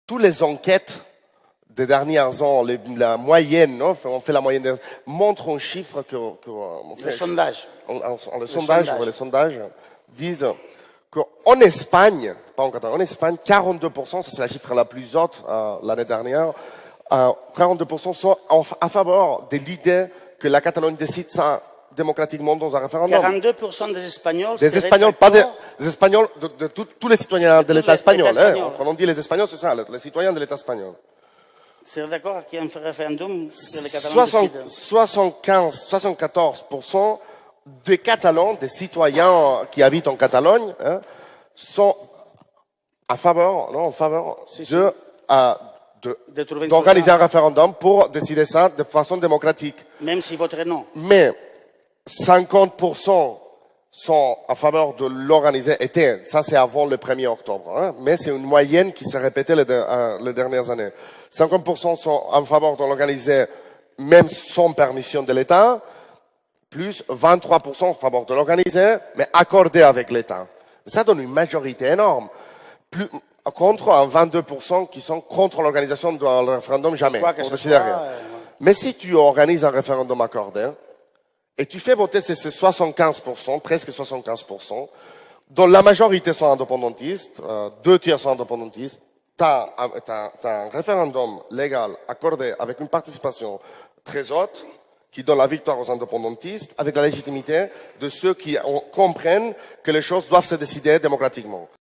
toutes les enquêtes des dernières ans, la moyenne, non, on fait la moyenne, montrent un chiffre Le sondage. Les sondages disent qu'en Espagne, pas en Catalogne, en Espagne, 42%, ça c'est la chiffre la plus haute l'année dernière, 42% sont à favor de l'idée que la Catalogne décide ça démocratiquement dans un référendum. 42% des Espagnols. Des Espagnols, pas des Espagnols, de tous les citoyens de l'État espagnol. Quand on dit les Espagnols, c'est ça, les citoyens de l'État espagnol. C'est d'accord qu'il y a un référendum sur les Catalans 74% des Catalans, des citoyens qui habitent en Catalogne, sont en faveur d'organiser un référendum pour décider ça de façon démocratique. Même s'ils voteraient non. Mais 50% sont en faveur de l'organiser, ça c'est avant le 1er octobre, mais c'est une moyenne qui s'est répétée les dernières années. 50% sont en faveur de l'organiser même sans permission de l'État, plus 23% en faveur de l'organiser, mais accordé avec l'État. Ça donne une majorité énorme. Contre un 22% qui sont contre l'organisation d'un référendum jamais, pour décider rien. Mais si tu organises un référendum accordé, et tu fais voter ces 75%, presque 75%, dont la majorité sont indépendantistes, 2 tiers sont indépendantistes, tu as un référendum légal accordé avec une participation très haute qui donne la victoire aux indépendantistes avec la légitimité de ceux qui comprennent que les choses doivent se décider démocratiquement.